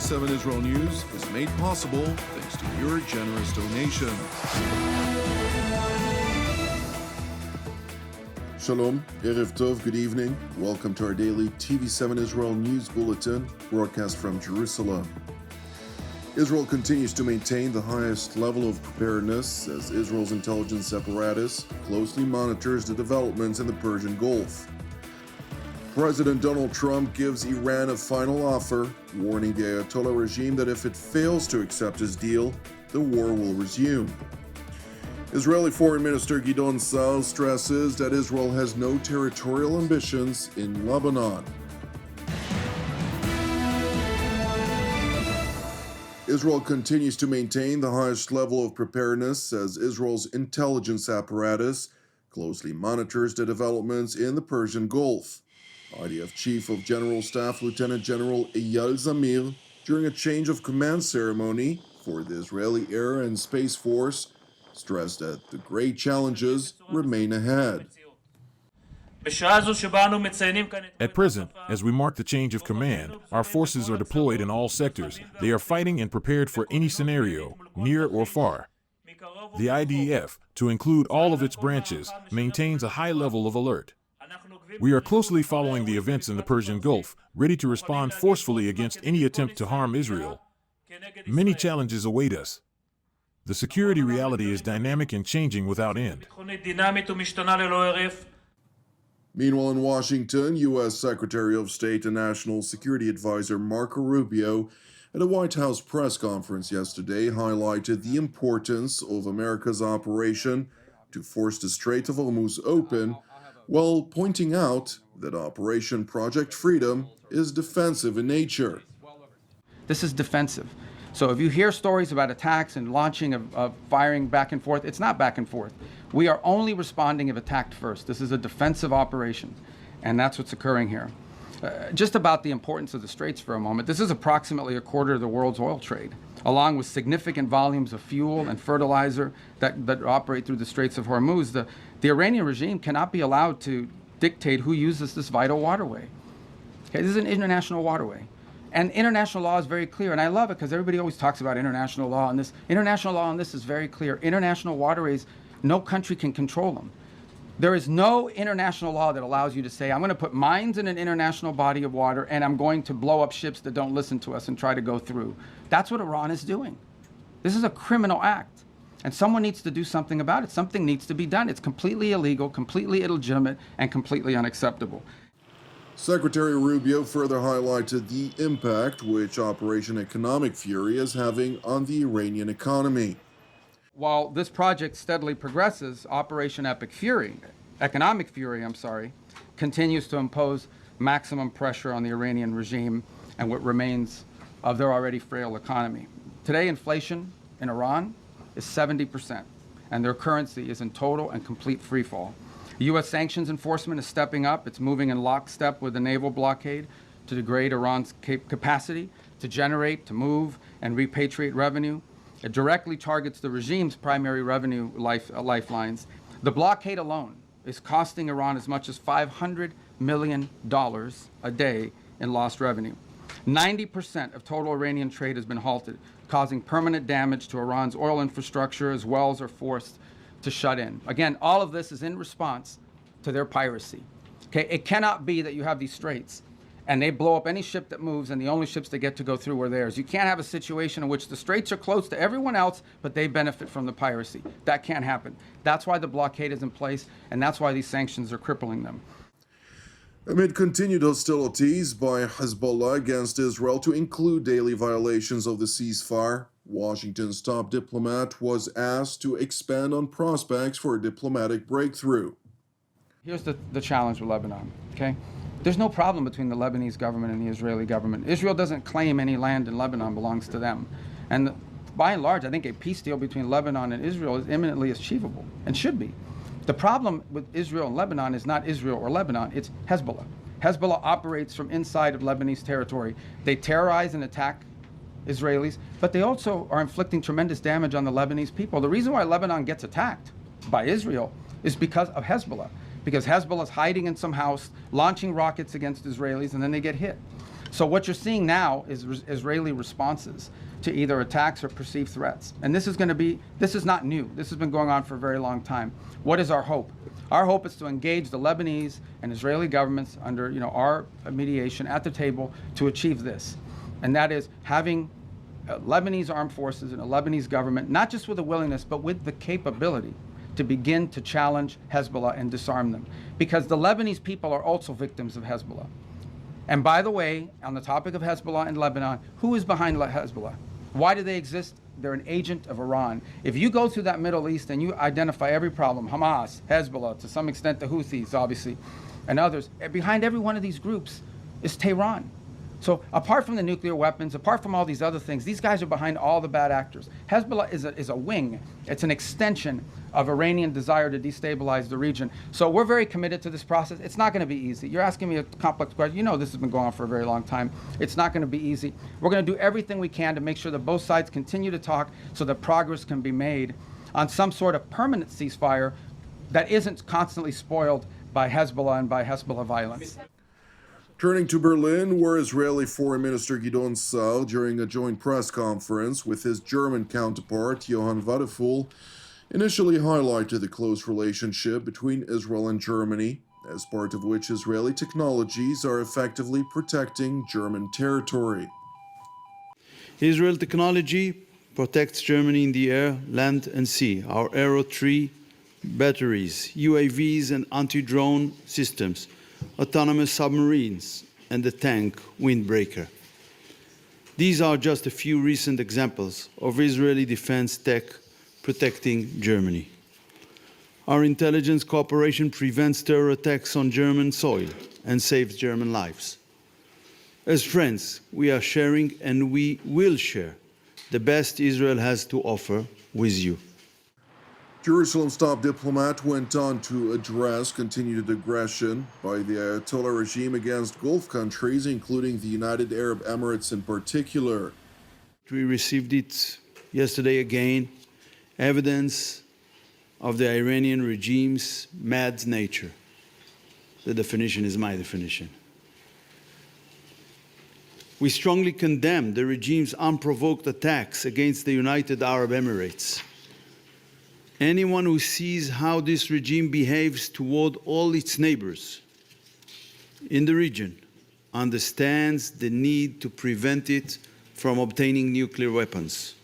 TV7 Israel News is made possible thanks to your generous donation. Shalom, Erev Tov, good evening. Welcome to our daily TV7 Israel News Bulletin, broadcast from Jerusalem. Israel continues to maintain the highest level of preparedness as Israel's intelligence apparatus closely monitors the developments in the Persian Gulf. President Donald Trump gives Iran a final offer, warning the Ayatollah regime that if it fails to accept his deal, the war will resume. Israeli Foreign Minister Gideon Sa'ar stresses that Israel has no territorial ambitions in Lebanon. Israel continues to maintain the highest level of preparedness as Israel's intelligence apparatus closely monitors the developments in the Persian Gulf. IDF Chief of General Staff Lieutenant General Eyal Zamir, during a change of command ceremony for the Israeli Air and Space Force, stressed that the great challenges remain ahead. At present, as we mark the change of command, our forces are deployed in all sectors. They are fighting and prepared for any scenario, near or far. The IDF, to include all of its branches, maintains a high level of alert. We are closely following the events in the Persian Gulf, ready to respond forcefully against any attempt to harm Israel. Many challenges await us. The security reality is dynamic and changing without end. Meanwhile, in Washington, U.S. Secretary of State and National Security Advisor Marco Rubio, at a White House press conference yesterday, highlighted the importance of America's operation to force the Strait of Hormuz open, while pointing out that Operation Project Freedom is defensive in nature. This is defensive. So if you hear stories about attacks and launching of firing back and forth, it's not back and forth. We are only responding if attacked first. This is a defensive operation, and that's what's occurring here. Just about the importance of the Straits for a moment, this is approximately a quarter of the world's oil trade, along with significant volumes of fuel and fertilizer that operate through the Straits of Hormuz. The Iranian regime cannot be allowed to dictate who uses this vital waterway. Okay, this is an international waterway. And international law is very clear, and I love it because everybody always talks about international law, and this international law on this is very clear. International waterways, no country can control them. There is no international law that allows you to say, I'm going to put mines in an international body of water and I'm going to blow up ships that don't listen to us and try to go through. That's what Iran is doing. This is a criminal act, and someone needs to do something about it. Something needs to be done. It's completely illegal, completely illegitimate, and completely unacceptable. Secretary Rubio further highlighted the impact which Operation Economic Fury is having on the Iranian economy. While this project steadily progresses, Operation Economic Fury, continues to impose maximum pressure on the Iranian regime and what remains of their already frail economy. Today, inflation in Iran is 70%, and their currency is in total and complete freefall. U.S. sanctions enforcement is stepping up. It's moving in lockstep with the naval blockade to degrade Iran's capacity to generate, to move, and repatriate revenue. It directly targets the regime's primary revenue lifelines. The blockade alone is costing Iran as much as $500 million a day in lost revenue. 90% of total Iranian trade has been halted, causing permanent damage to Iran's oil infrastructure as wells are forced to shut in. Again, all of this is in response to their piracy. Okay, it cannot be that you have these straits and they blow up any ship that moves and the only ships that get to go through are theirs. You can't have a situation in which the straits are closed to everyone else, but they benefit from the piracy. That can't happen. That's why the blockade is in place, and that's why these sanctions are crippling them. Amid continued hostilities by Hezbollah against Israel to include daily violations of the ceasefire, Washington's top diplomat was asked to expand on prospects for a diplomatic breakthrough. Here's the challenge with Lebanon, okay? There's no problem between the Lebanese government and the Israeli government. Israel doesn't claim any land in Lebanon belongs to them. And by and large, I think a peace deal between Lebanon and Israel is imminently achievable and should be. The problem with Israel and Lebanon is not Israel or Lebanon, it's Hezbollah. Hezbollah operates from inside of Lebanese territory. They terrorize and attack Israelis, but they also are inflicting tremendous damage on the Lebanese people. The reason why Lebanon gets attacked by Israel is because of Hezbollah, because Hezbollah is hiding in some house, launching rockets against Israelis, and then they get hit. So what you're seeing now is Israeli responses to either attacks or perceived threats. And this is not new. This has been going on for a very long time. What is our hope? Our hope is to engage the Lebanese and Israeli governments under our mediation at the table to achieve this. And that is having Lebanese armed forces and a Lebanese government, not just with the willingness, but with the capability to begin to challenge Hezbollah and disarm them. Because the Lebanese people are also victims of Hezbollah. And by the way, on the topic of Hezbollah in Lebanon, who is behind Hezbollah? Why do they exist? They're an agent of Iran. If you go through that Middle East and you identify every problem, Hamas, Hezbollah, to some extent the Houthis, obviously, and others, behind every one of these groups is Tehran. So apart from the nuclear weapons, apart from all these other things, these guys are behind all the bad actors. Hezbollah is a wing. It's an extension of Iranian desire to destabilize the region. So we're very committed to this process. It's not going to be easy. You're asking me a complex question. You know this has been going on for a very long time. It's not going to be easy. We're going to do everything we can to make sure that both sides continue to talk so that progress can be made on some sort of permanent ceasefire that isn't constantly spoiled by Hezbollah and by Hezbollah violence. Turning to Berlin, where Israeli Foreign Minister Gideon Sa'ar, during a joint press conference with his German counterpart, Johann Wadephul, initially highlighted the close relationship between Israel and Germany, as part of which Israeli technologies are effectively protecting German territory. Israel technology protects Germany in the air, land and sea. Our Aero 3 batteries, UAVs and anti-drone systems, autonomous submarines, and the tank windbreaker. These are just a few recent examples of Israeli defense tech protecting Germany. Our intelligence cooperation prevents terror attacks on German soil and saves German lives. As friends, we are sharing and we will share the best Israel has to offer with you. Jerusalem's top diplomat went on to address continued aggression by the Ayatollah regime against Gulf countries, including the United Arab Emirates in particular. We received it yesterday again, evidence of the Iranian regime's mad nature. The definition is my definition. We strongly condemn the regime's unprovoked attacks against the United Arab Emirates. Anyone who sees how this regime behaves toward all its neighbors in the region understands the need to prevent it from obtaining nuclear weapons.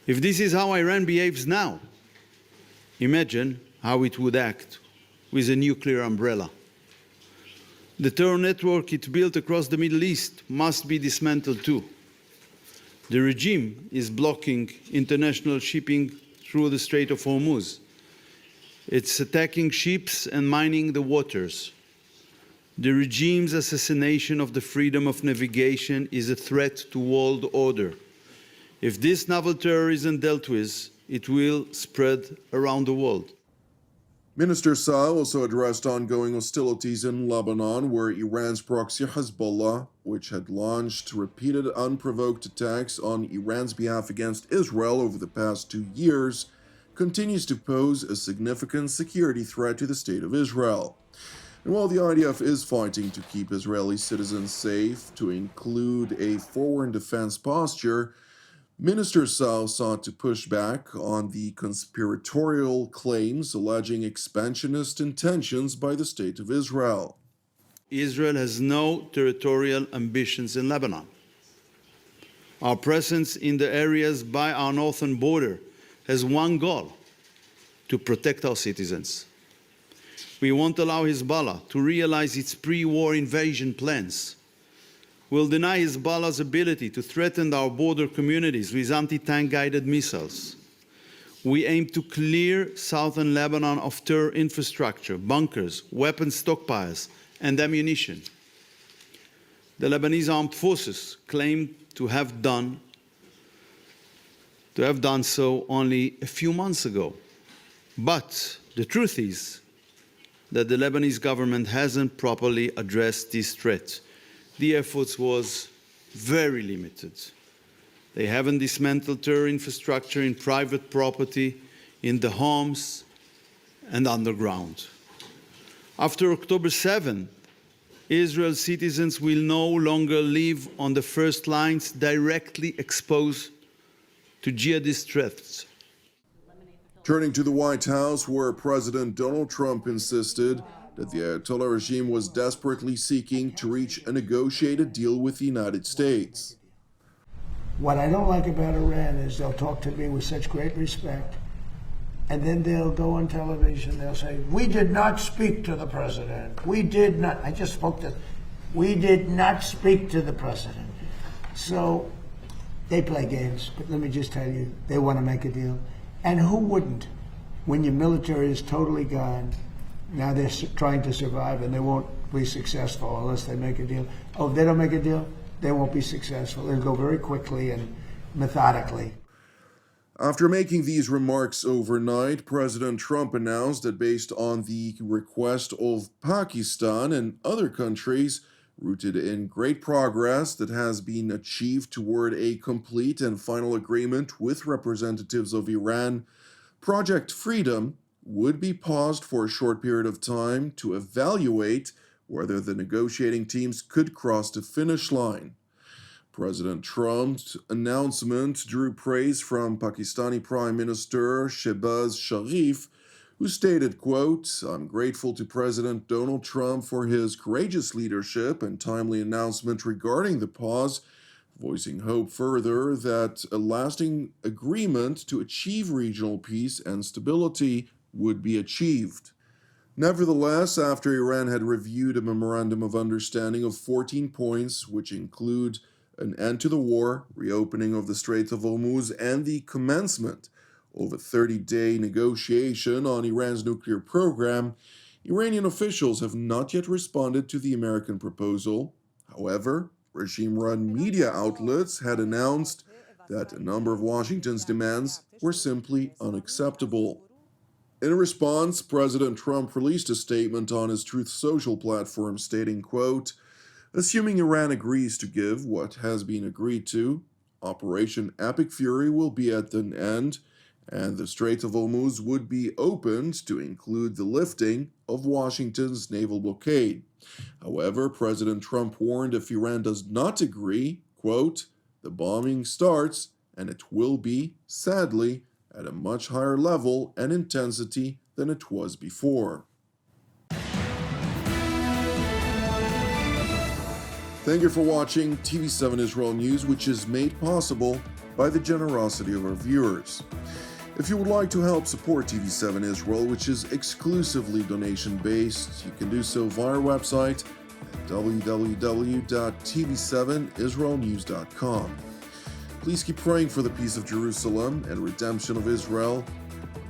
If this is how Iran behaves now, imagine how it would act with a nuclear umbrella. The terror network it built across the Middle East must be dismantled too. The regime is blocking international shipping through the Strait of Hormuz. It's attacking ships and mining the waters. The regime's assassination of the freedom of navigation is a threat to world order. If this naval terror isn't dealt with, it will spread around the world. Minister Sa'ar also addressed ongoing hostilities in Lebanon, where Iran's proxy Hezbollah, which had launched repeated unprovoked attacks on Iran's behalf against Israel over the past 2 years, continues to pose a significant security threat to the state of Israel. And while the IDF is fighting to keep Israeli citizens safe, to include a foreign defense posture, Minister Sa'ar sought to push back on the conspiratorial claims alleging expansionist intentions by the State of Israel. Israel has no territorial ambitions in Lebanon. Our presence in the areas by our northern border has one goal: to protect our citizens. We won't allow Hezbollah to realize its pre-war invasion plans. We'll deny Hezbollah's ability to threaten our border communities with anti-tank guided missiles. We aim to clear southern Lebanon of terror infrastructure, bunkers, weapons stockpiles, and ammunition. The Lebanese armed forces claim to have done so only a few months ago. But the truth is that the Lebanese government hasn't properly addressed this threat. The efforts was very limited. They haven't dismantled terror infrastructure in private property, in the homes, and underground. After October 7, Israel's citizens will no longer live on the first lines directly exposed to jihadist threats. Turning to the White House, where President Donald Trump insisted that the Ayatollah regime was desperately seeking to reach a negotiated deal with the United States. What I don't like about Iran is they'll talk to me with such great respect, and then they'll go on television, they'll say, we did not speak to the president. We did not. I just spoke to, we did not speak to the president. So they play games, but let me just tell you, they want to make a deal. And who wouldn't? When your military is totally gone, now they're trying to survive and they won't be successful unless they make a deal. Oh, if they don't make a deal, they won't be successful. It'll go very quickly and methodically. After making these remarks overnight, President Trump announced that based on the request of Pakistan and other countries, rooted in great progress that has been achieved toward a complete and final agreement with representatives of Iran, Project Freedom would be paused for a short period of time to evaluate whether the negotiating teams could cross the finish line. President Trump's announcement drew praise from Pakistani Prime Minister Shehbaz Sharif, who stated, quote, I'm grateful to President Donald Trump for his courageous leadership and timely announcement regarding the pause, voicing hope further that a lasting agreement to achieve regional peace and stability would be achieved. Nevertheless, after Iran had reviewed a memorandum of understanding of 14 points, which include an end to the war, reopening of the Strait of Hormuz, and the commencement of a 30-day negotiation on Iran's nuclear program, Iranian officials have not yet responded to the American proposal. However, regime-run media outlets had announced that a number of Washington's demands were simply unacceptable. In response, President Trump released a statement on his Truth Social platform stating, quote, assuming Iran agrees to give what has been agreed to, Operation Epic Fury will be at an end, and the Strait of Hormuz would be opened to include the lifting of Washington's naval blockade. However, President Trump warned if Iran does not agree, quote, the bombing starts, and it will be, sadly, at a much higher level and intensity than it was before. Thank you for watching TV7 Israel News, which is made possible by the generosity of our viewers. If you would like to help support TV7 Israel, which is exclusively donation-based, you can do so via our website at www.tv7israelnews.com. Please keep praying for the peace of Jerusalem and redemption of Israel.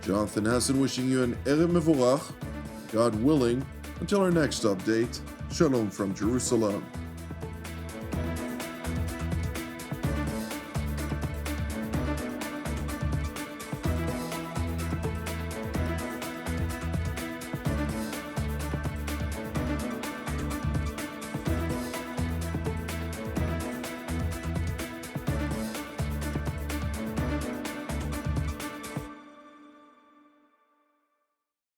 Jonathan Hessen wishing you an Erev Mevorach. God willing, until our next update, Shalom from Jerusalem.